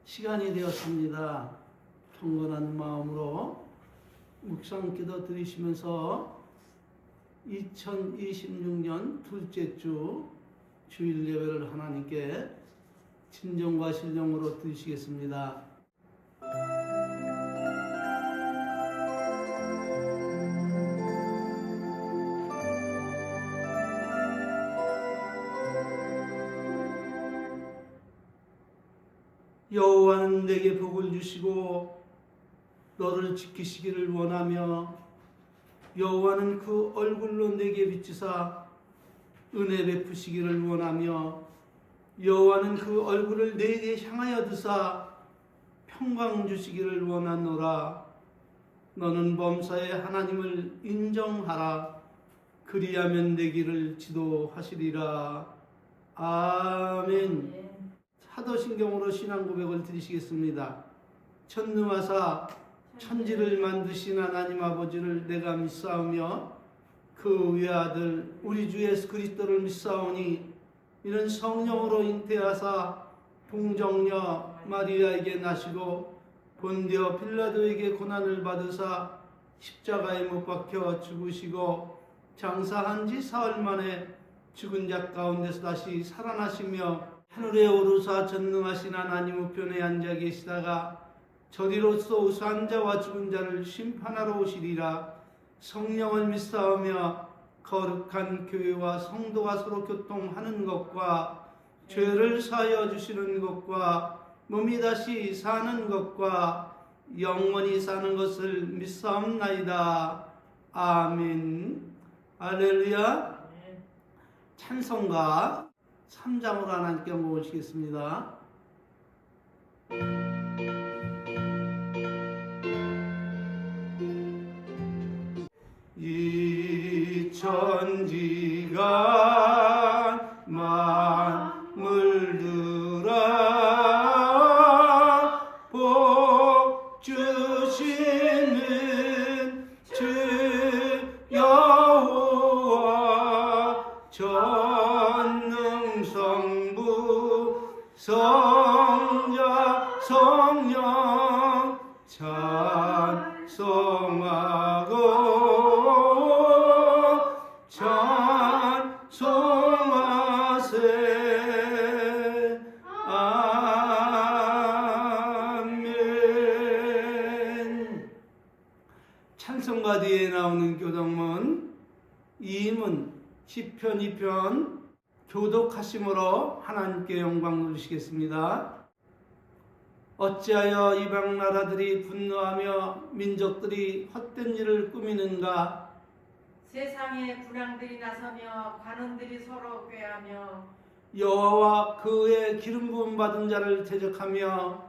시간이 되었습니다. 경건한 마음으로 묵상 기도 드리시면서 2026년 둘째 주 주일 예배를 하나님께 진정과 신령으로 드리시겠습니다. 여호와는 내게 복을 주시고 너를 지키시기를 원하며 여호와는 그 얼굴로 내게 비추사 은혜 베푸시기를 원하며 여호와는 그 얼굴을 내게 향하여 드사 평강 주시기를 원하노라. 너는 범사의 하나님을 인정하라. 그리하면 내 길을 지도하시리라. 아멘. 사도신경으로 신앙 고백을 드리시겠습니다. 전능하사 천지를 만드신 하나님 아버지를 내가 믿사오며 그 외아들 우리 주 예수 그리스도를 믿사오니 이는 성령으로 잉태하사 동정녀 마리아에게 나시고 본디오 빌라도에게 고난을 받으사 십자가에 못 박혀 죽으시고 장사한 지 사흘 만에 죽은 자 가운데서 다시 살아나시며 하늘에 오르사 전능하신 하나님 우편에 앉아 계시다가 저리로서 우수한 자와 죽은 자를 심판하러 오시리라. 성령을 믿사오며 거룩한 교회와 성도가 서로 교통하는 것과 죄를 사하여 주시는 것과 몸이 다시 사는 것과 영원히 사는 것을 믿사옵나이다. 아멘. 할렐루야. 찬송가 3장으로 하나님께 모시겠습니다. 이 천지가 만물들아 복 주시는 주 여호와 전능성부 성자 성령 찬송하고 찬송하세. 아멘. 찬송가 뒤에 나오는 교동문 2문 시편 2편 교독하심으로 하나님께 영광 누리시겠습니다. 어찌하여 이방 나라들이 분노하며 민족들이 헛된 일을 꾸미는가. 세상에 군왕들이 나서며 관원들이 서로 꾀하며 여호와와 그의 기름 부음 받은 자를 대적하며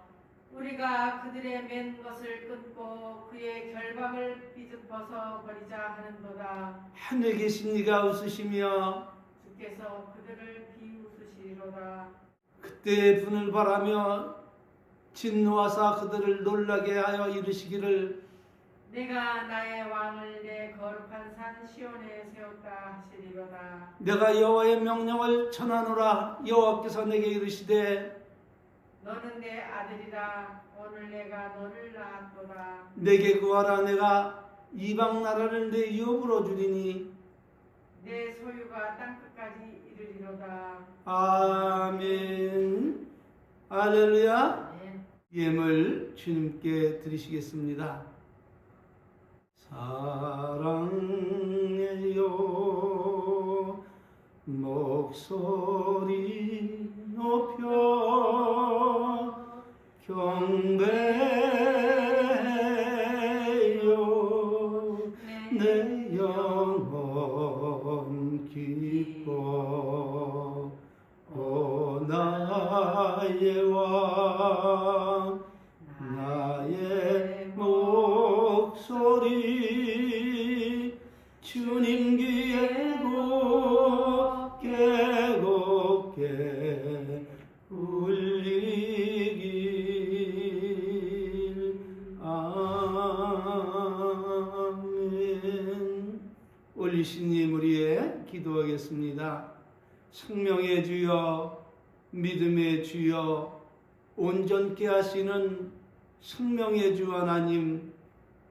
우리가 그들의 맨 것을 끊고 그의 결박을 삐집어서 버리자 하는도다. 하늘에 계신 이가 웃으시며 주께서 그들을 비웃으시리로다. 그때 분을 바라며 진노하사 그들을 놀라게 하여 이르시기를 내가 나의 왕을 내 거룩한 산 시온에 세웠다 하시리로다. 내가 여호와의 명령을 전하노라. 여호와께서 내게 이르시되 너는 내 아들이라. 오늘 내가 너를 낳았도다. 내게 구하라. 내가 이방 나라를 내 유업으로 주리니 내 소유가 땅끝까지 이르리로다. 아멘. 할렐루야. 아멘. 예물 주님께 드리시겠습니다. 사랑해요 목소리 높여 경배해요 내 영혼 기뻐. 오 나의 왕 나의 목소리 주님 귀에 곱게 곱게 울리길. 아멘. 올리신 예물 위에 기도하겠습니다. 생명의 주여 믿음의 주여 온전케 하시는 생명의 주 하나님,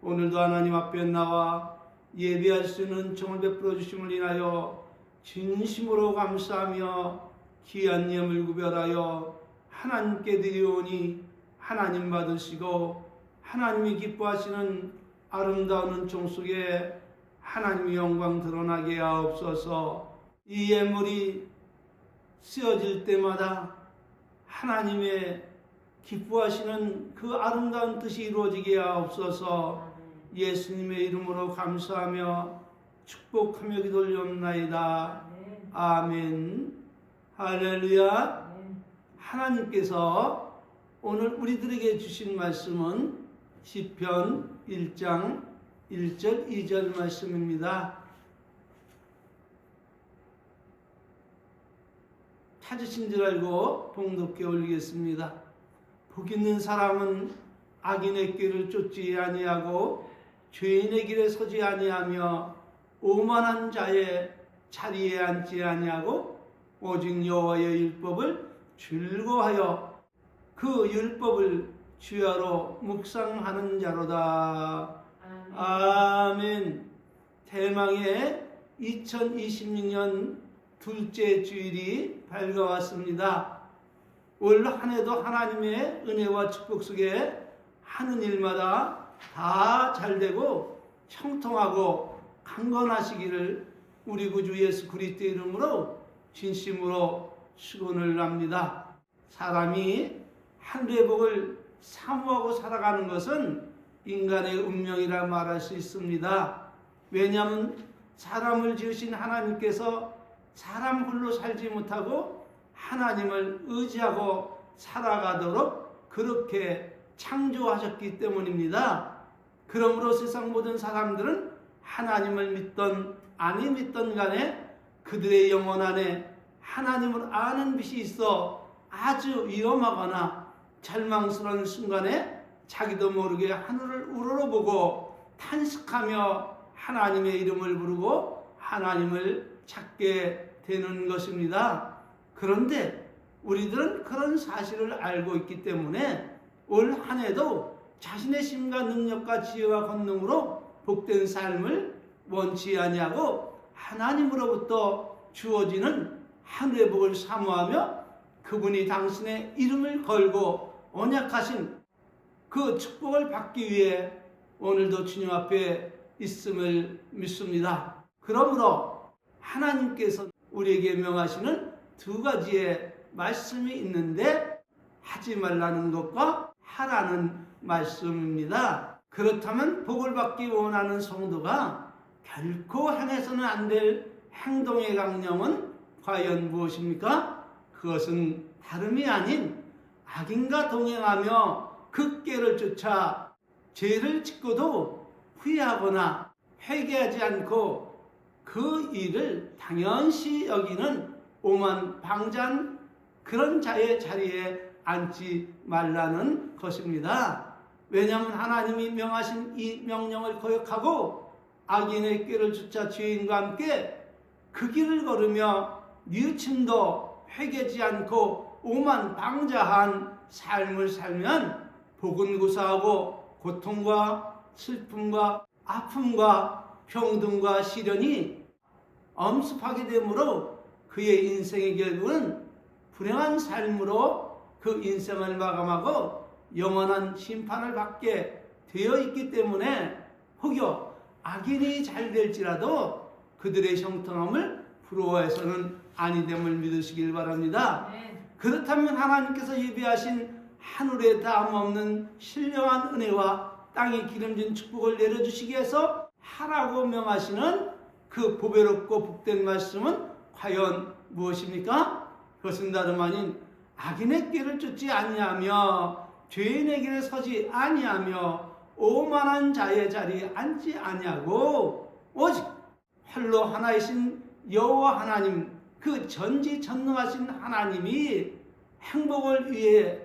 오늘도 하나님 앞에 나와 예배할 수 있는 정을 베풀어 주심을 인하여 진심으로 감사하며 귀한 예물 구별하여 하나님께 드리오니 하나님 받으시고 하나님이 기뻐하시는 아름다운 은총 속에 하나님의 영광 드러나게 하옵소서. 이 예물이 쓰여질 때마다 하나님의 기뻐하시는 그 아름다운 뜻이 이루어지게 하옵소서. 예수님의 이름으로 감사하며 축복하며 기도올리옵나이다. 아멘. 할렐루야. 하나님께서 오늘 우리들에게 주신 말씀은 시편 1장 1절 2절 말씀입니다. 찾으신 줄 알고 봉독해 올리겠습니다. 복 있는 사람은 악인의 길을 쫓지 아니하고 죄인의 길에 서지 아니하며 오만한 자의 자리에 앉지 아니하고 오직 여호와의 율법을 즐거워하여 그 율법을 주야로 묵상하는 자로다. 아멘. 대망의 2026년 둘째 주일이 밝아왔습니다. 올 한 해도 하나님의 은혜와 축복 속에 하는 일마다 다 잘되고 형통하고 강건하시기를 우리 구주 예수 그리스도의 이름으로 진심으로 축원을 합니다. 사람이 하늘의 복을 사모하고 살아가는 것은 인간의 운명이라 말할 수 있습니다. 왜냐하면 사람을 지으신 하나님께서 사람 홀로 살지 못하고 하나님을 의지하고 살아가도록 그렇게 창조하셨기 때문입니다. 그러므로 세상 모든 사람들은 하나님을 믿던 아니 믿던 간에 그들의 영혼 안에 하나님을 아는 빛이 있어 아주 위험하거나 절망스러운 순간에 자기도 모르게 하늘을 우러러보고 탄식하며 하나님의 이름을 부르고 하나님을 찾게 되는 것입니다. 그런데 우리들은 그런 사실을 알고 있기 때문에 올 한 해도 자신의 힘과 능력과 지혜와 권능으로 복된 삶을 원치 아니하고 하나님으로부터 주어지는 하늘의 복을 사모하며 그분이 당신의 이름을 걸고 언약하신 그 축복을 받기 위해 오늘도 주님 앞에 있음을 믿습니다. 그러므로 하나님께서 우리에게 명하시는 두 가지의 말씀이 있는데 하지 말라는 것과 하라는 말씀입니다. 그렇다면 복을 받기 원하는 성도가 결코 행해서는 안 될 행동의 강령은 과연 무엇입니까? 그것은 다름이 아닌 악인과 동행하며 그 꾀를 쫓아 죄를 짓고도 후회하거나 회개하지 않고 그 일을 당연시 여기는 오만 방자한 그런 자의 자리에 앉지 말라는 것입니다. 왜냐하면 하나님이 명하신 이 명령을 거역하고 악인의 꾀를 쫓아 죄인과 함께 그 길을 걸으며 뉘우침도 회개지 않고 오만 방자한 삶을 살면 복은 고사하고 고통과 슬픔과 아픔과 병든과 시련이 엄습하게 되므로 그의 인생의 결국은 불행한 삶으로 그 인생을 마감하고 영원한 심판을 받게 되어 있기 때문에 혹여 악인이 잘 될지라도 그들의 형통함을 부러워해서는 아니됨을 믿으시길 바랍니다. 그렇다면 하나님께서 예비하신 하늘에 다함없는 신령한 은혜와 땅에 기름진 축복을 내려주시기 위해서 하라고 명하시는 그 보배롭고 복된 말씀은 과연 무엇입니까? 그것은 다름 아닌 악인의 길을 쫓지 아니하며 죄인의 길에 서지 아니하며 오만한 자의 자리에 앉지 아니하고 오직 홀로 하나이신 여호와 하나님, 그 전지전능하신 하나님이 행복을 위해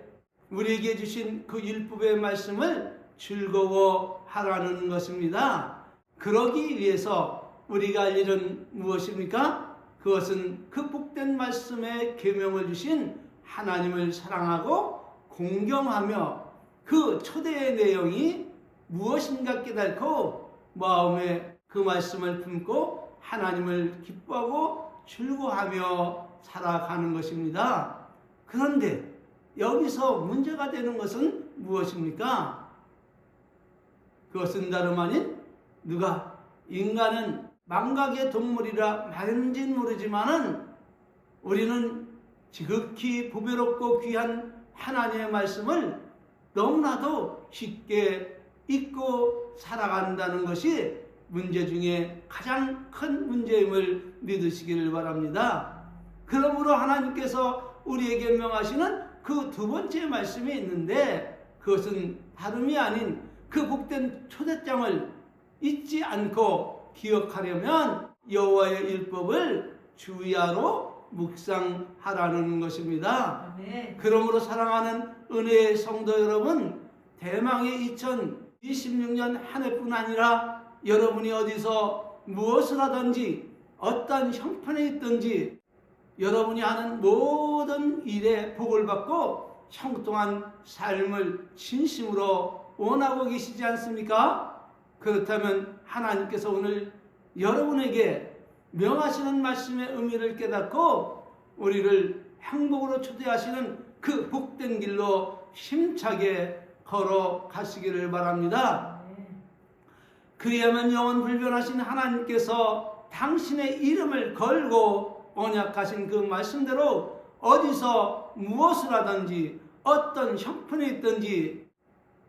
우리에게 주신 그 율법의 말씀을 즐거워하라는 것입니다. 그러기 위해서 우리가 할 일은 무엇입니까? 그것은 그 복된 말씀에 계명을 주신 하나님을 사랑하고 공경하며 그 초대의 내용이 무엇인가 깨닫고 마음에 그 말씀을 품고 하나님을 기뻐하고 즐거워하며 살아가는 것입니다. 그런데 여기서 문제가 되는 것은 무엇입니까? 그것은 다름 아닌 누가 인간은 망각의 동물이라 말인지는 모르지만은 우리는 지극히 보배롭고 귀한 하나님의 말씀을 너무나도 쉽게 잊고 살아간다는 것이 문제 중에 가장 큰 문제임을 믿으시기를 바랍니다. 그러므로 하나님께서 우리에게 명하시는 그 두 번째 말씀이 있는데 그것은 다름이 아닌 그 복된 초대장을 잊지 않고 기억하려면 여호와의 율법을 주야로 묵상하라는 것입니다. 아멘. 그러므로 사랑하는 은혜의 성도 여러분, 대망의 2026년 한 해뿐 아니라 여러분이 어디서 무엇을 하든지 어떤 형편에 있든지 여러분이 하는 모든 일에 복을 받고 형통한 삶을 진심으로 원하고 계시지 않습니까? 그렇다면 하나님께서 오늘 여러분에게 명하시는 말씀의 의미를 깨닫고 우리를 행복으로 초대하시는 그 복된 길로 힘차게 걸어가시기를 바랍니다. 그리하면 영원 불변하신 하나님께서 당신의 이름을 걸고 언약하신 그 말씀대로 어디서 무엇을 하든지 어떤 형편에 있든지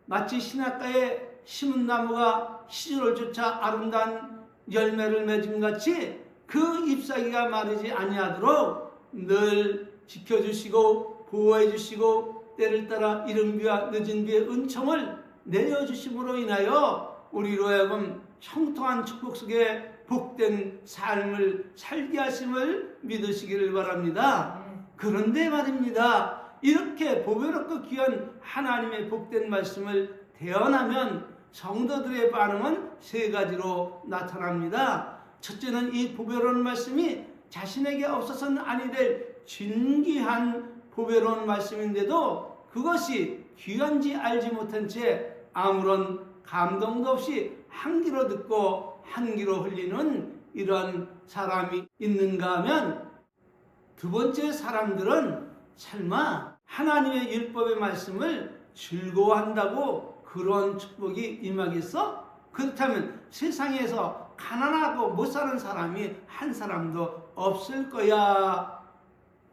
마치 신학가에 심은 나무가 시절을 쫓아 아름다운 열매를 맺음 같이 그 잎사귀가 마르지 아니하도록 늘 지켜주시고 보호해 주시고 때를 따라 이른 비와 늦은 비의 은총을 내려주심으로 인하여 우리로 하여금 형통한 축복 속에 복된 삶을 살게 하심을 믿으시기를 바랍니다. 그런데 말입니다. 이렇게 보배롭고 귀한 하나님의 복된 말씀을 대언하면 성도들의 반응은 세 가지로 나타납니다. 첫째는 이 보배로운 말씀이 자신에게 없어서는 아니 될 진귀한 보배로운 말씀인데도 그것이 귀한지 알지 못한 채 아무런 감동도 없이 한 귀로 듣고 한 귀로 흘리는 이런 사람이 있는가 하면 두 번째 사람들은 설마 하나님의 율법의 말씀을 즐거워한다고 그런 축복이 임하겠어? 그렇다면 세상에서 가난하고 못 사는 사람이 한 사람도 없을 거야.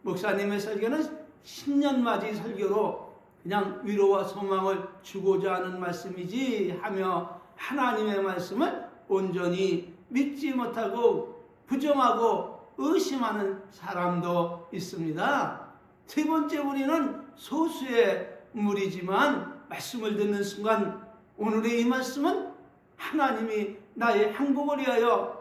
목사님의 설교는 신년맞이 설교로 그냥 위로와 소망을 주고자 하는 말씀이지 하며 하나님의 말씀을 온전히 믿지 못하고 부정하고 의심하는 사람도 있습니다. 세 번째 우리는 소수의 무리지만 말씀을 듣는 순간 오늘의 이 말씀은 하나님이 나의 행복을 위하여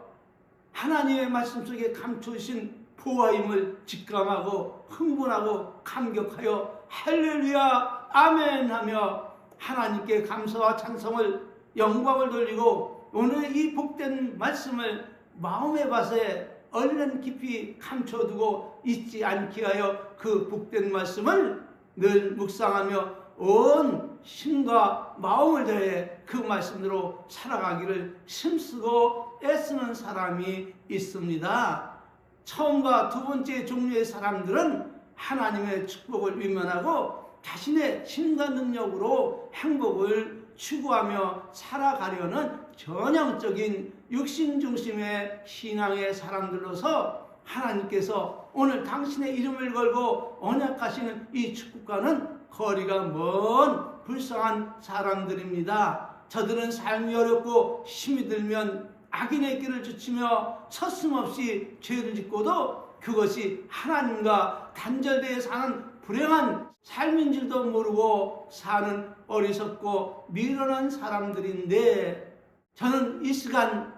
하나님의 말씀 속에 감추신 보화임을 직감하고 흥분하고 감격하여 할렐루야 아멘 하며 하나님께 감사와 찬송을 영광을 돌리고 오늘 이 복된 말씀을 마음의 밭에 얼른 깊이 감춰두고 잊지 않게 하여 그 복된 말씀을 늘 묵상하며 온 힘과 마음을 다해 그 말씀대로 살아가기를 힘쓰고 애쓰는 사람이 있습니다. 처음과 두 번째 종류의 사람들은 하나님의 축복을 위면하고 자신의 힘과 능력으로 행복을 추구하며 살아가려는 전형적인 육신 중심의 신앙의 사람들로서 하나님께서 오늘 당신의 이름을 걸고 언약하시는 이 축복과는 거리가 먼 불쌍한 사람들입니다. 저들은 삶이 어렵고 힘이 들면 악인의 길을 쫓으며 서슴없이 죄를 짓고도 그것이 하나님과 단절되어 사는 불행한 삶인 줄도 모르고 사는 어리석고 미련한 사람들인데 저는 이 시간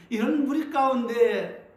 이런 무리 가운데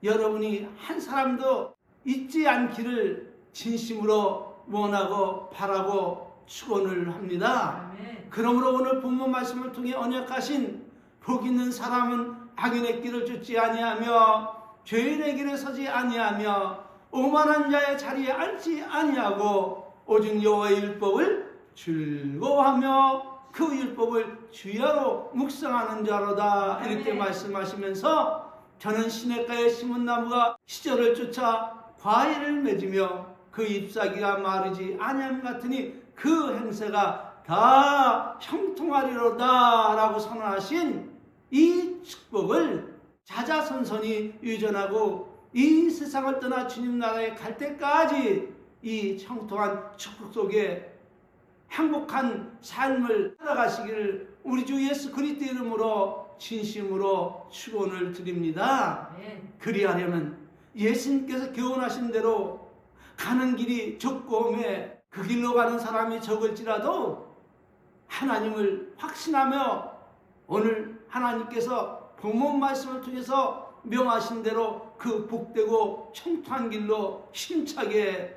여러분이 한 사람도 잊지 않기를 진심으로 원하고 바라고 축원을 합니다. 아멘. 그러므로 오늘 본문 말씀을 통해 언약하신 복 있는 사람은 악인의 길을 쫓지 아니하며 죄인의 길에 서지 아니하며 오만한 자의 자리에 앉지 아니하고 오직 여호와의 율법을 즐거워하며 그 율법을 주야로 묵상하는 자로다. 이렇게 아멘. 말씀하시면서 저는 시냇가에 심은 나무가 시절을 쫓아 과일을 맺으며 그 잎사귀가 마르지 아니함 같으니 그 행세가 다 형통하리로다 라고 선언하신 이 축복을 자자손손이 유전하고 이 세상을 떠나 주님 나라에 갈 때까지 이 형통한 축복 속에 행복한 삶을 살아가시기를 우리 주 예수 그리스도 이름으로 진심으로 축원을 드립니다. 아멘. 그리하려면 예수님께서 교훈하신 대로 가는 길이 좁고 험해 그 길로 가는 사람이 적을지라도 하나님을 확신하며 오늘 하나님께서 본문 말씀을 통해서 명하신 대로 그 복되고 형통한 길로 힘차게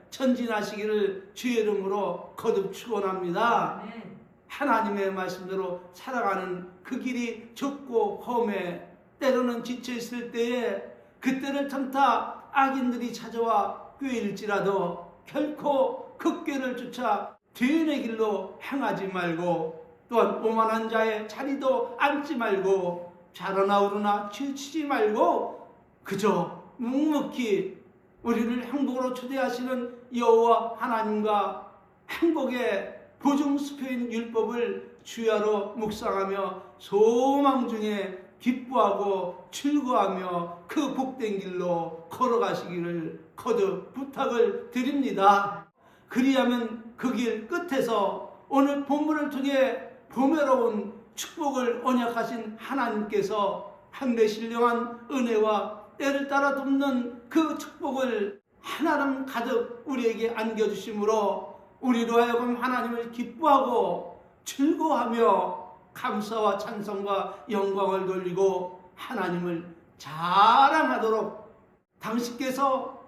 전진하시기를 주의 이름으로 거듭 축원합니다. 아멘. 하나님의 말씀대로 살아가는 그 길이 좁고 험해 때로는 지쳐있을 때에 그때를 틈타 악인들이 찾아와 꾀일지라도 결코 그 꾀를 쫓아 죄인의 길로 행하지 말고 또한 오만한 자의 자리도 앉지 말고 좌로나 우로나 치우치지 말고 그저 묵묵히 우리를 행복으로 초대하시는 여호와 하나님과 행복의 보증수표인 율법을 주야로 묵상하며 소망 중에 기뻐하고 즐거워하며 그 복된 길로 걸어가시기를 거듭 부탁을 드립니다. 그리하면 그 길 끝에서 오늘 본문을 통해 보배로운 축복을 언약하신 하나님께서 한데 신령한 은혜와 때를 따라 돕는 그 축복을 하나름 가득 우리에게 안겨주심으로 우리로 하여금 하나님을 기뻐하고 즐거워하며 감사와 찬송과 영광을 돌리고 하나님을 자랑하도록 당신께서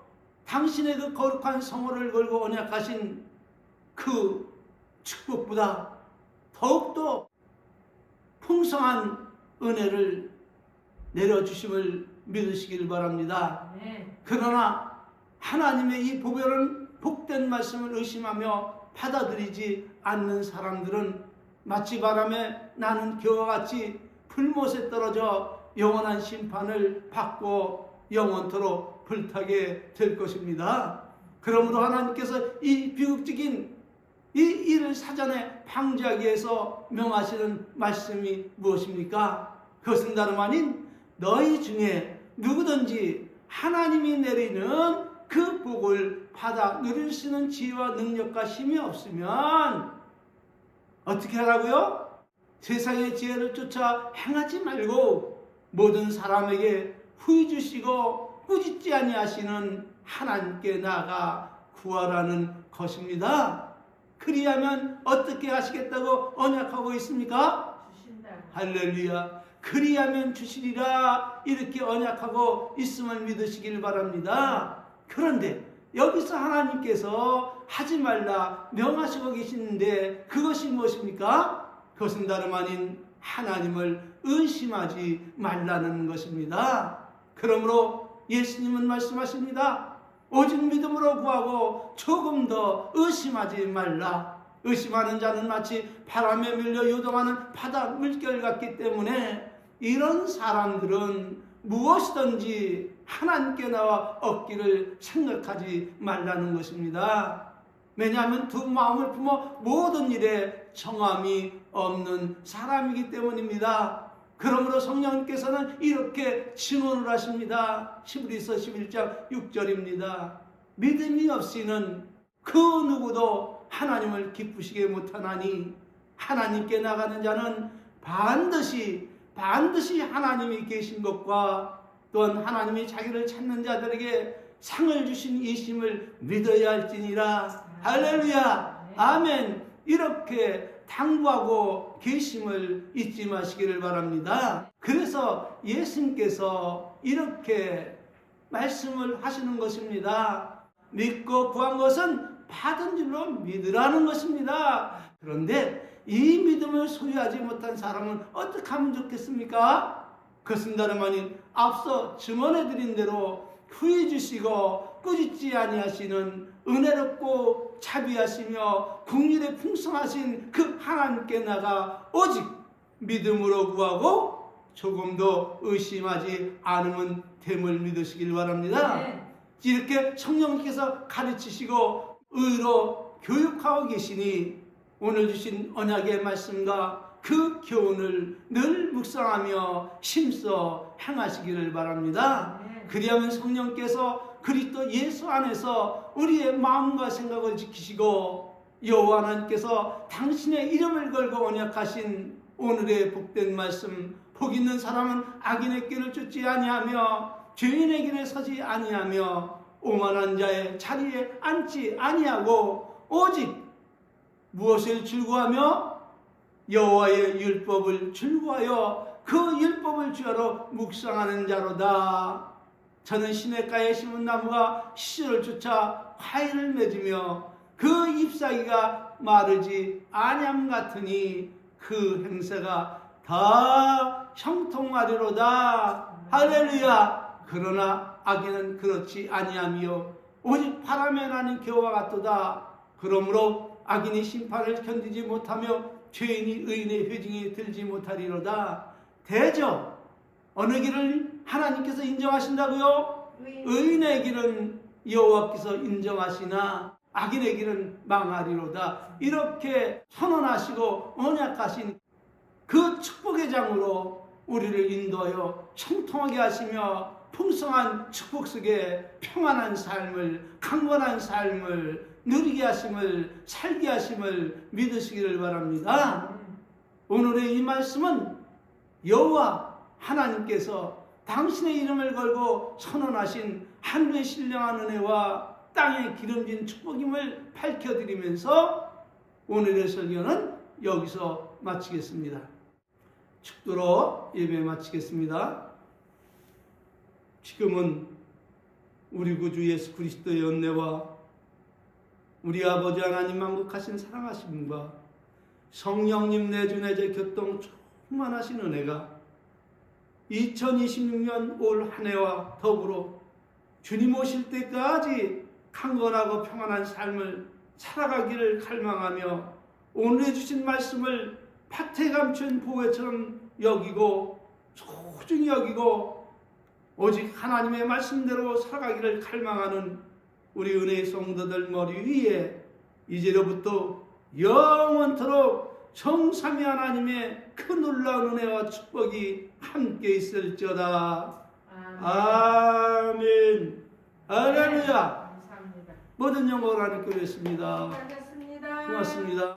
당신의 그 거룩한 성호를 걸고 언약하신 그 축복보다 더욱더 풍성한 은혜를 내려주심을 믿으시길 바랍니다. 네. 그러나 하나님의 이 보배로운 복된 말씀을 의심하며 받아들이지 않는 사람들은 마치 바람에 나는 겨와 같이 불못에 떨어져 영원한 심판을 받고 영원토록 불타게 될 것입니다. 그러므로 하나님께서 이 비극적인 이 일을 사전에 방지하기 위해서 명하시는 말씀이 무엇입니까? 그것은 다름 아닌 너희 중에 누구든지 하나님이 내리는 그 복을 받아 누릴 수 있는 지혜와 능력과 힘이 없으면 어떻게 하라고요? 세상의 지혜를 쫓아 행하지 말고 모든 사람에게 후히 주시고 꾸짖지 아니하시는 하나님께 나아가 구하라는 것입니다. 그리하면 어떻게 하시겠다고 언약하고 있습니까? 주신다. 할렐루야. 그리하면 주시리라 이렇게 언약하고 있음을 믿으시길 바랍니다. 그런데 여기서 하나님께서 하지 말라 명하시고 계시는데 그것이 무엇입니까? 그것은 다름 아닌 하나님을 의심하지 말라는 것입니다. 그러므로 예수님은 말씀하십니다. 오직 믿음으로 구하고 조금 더 의심하지 말라. 의심하는 자는 마치 바람에 밀려 요동하는 바다 물결 같기 때문에 이런 사람들은 무엇이든지 하나님께 나와 얻기를 생각하지 말라는 것입니다. 왜냐하면 두 마음을 품어 모든 일에 정함이 없는 사람이기 때문입니다. 그러므로 성령님께서는 이렇게 증언을 하십니다. 히브리서 11장 6절입니다. 믿음이 없이는 그 누구도 하나님을 기쁘시게 못하나니 하나님께 나가는 자는 반드시 하나님이 계신 것과 또한 하나님이 자기를 찾는 자들에게 상을 주신 이심을 믿어야 할지니라. 할렐루야. 아멘. 이렇게 당부하고 계심을 잊지 마시기를 바랍니다. 그래서 예수님께서 이렇게 말씀을 하시는 것입니다. 믿고 구한 것은 받은 줄로 믿으라는 것입니다. 그런데 이 믿음을 소유하지 못한 사람은 어떻게 하면 좋겠습니까? 그것은 다름 아닌 앞서 증언해 드린 대로 후히 주시고 꾸짖지 아니하시는 은혜롭고 자비하시며 긍휼에 풍성하신 그 하나님께 나가 오직 믿음으로 구하고 조금도 의심하지 않으면 됨을 믿으시길 바랍니다. 네. 이렇게 성령께서 가르치시고 의로 교육하고 계시니 오늘 주신 언약의 말씀과 그 교훈을 늘 묵상하며 심써 행하시기를 바랍니다. 네. 그리하면 성령께서 그리스도 예수 안에서 우리의 마음과 생각을 지키시고 여호와 하나님께서 당신의 이름을 걸고 언약하신 오늘의 복된 말씀, 복 있는 사람은 악인의 길을 쫓지 아니하며 죄인의 길에 서지 아니하며 오만한 자의 자리에 앉지 아니하고 오직 무엇을 즐거워하며 여호와의 율법을 즐거워하여 그 율법을 주야로 묵상하는 자로다. 저는 시냇가에 심은 나무가 시절을 쫓아 과일을 맺으며 그 잎사귀가 마르지 아니함 같으니 그 행세가 다 형통하리로다. 할렐루야. 그러나 악인은 그렇지 아니하며 오직 바람에 나는 겨와 같도다. 그러므로 악인이 심판을 견디지 못하며 죄인이 의인의 회중에 들지 못하리로다. 대저 어느 길을 하나님께서 인정하신다고요? 의인의 길은 여호와께서 인정하시나 악인의 길은 망하리로다. 이렇게 선언하시고 언약하신 그 축복의 장으로 우리를 인도하여 형통하게 하시며 풍성한 축복 속에 평안한 삶을, 강건한 삶을 누리게 하심을, 살게 하심을 믿으시기를 바랍니다. 오늘의 이 말씀은 여호와 하나님께서 당신의 이름을 걸고 선언하신 하늘의 신령한 은혜와 땅의 기름진 축복임을 밝혀드리면서 오늘의 설교는 여기서 마치겠습니다. 축도로 예배 마치겠습니다. 지금은 우리 구주 예수 그리스도의 은혜와 우리 아버지 하나님 만국하신 사랑하신 분과 성령님 내주내제 교통 충만하신 은혜가 2026년 올 한 해와 더불어 주님 오실 때까지 강건하고 평안한 삶을 살아가기를 갈망하며 오늘 주신 말씀을 밭에 감춘 보배처럼 여기고 소중히 여기고 오직 하나님의 말씀대로 살아가기를 갈망하는 우리 은혜의 성도들 머리 위에 이제로부터 영원토록 성삼위 하나님의 그 놀라운 은혜와 축복이 함께 있을지어다. 아멘. 할렐루야. 감사합니다. 모든 영광을 하나님께 드렸습니다. 수고하셨습니다. 고맙습니다.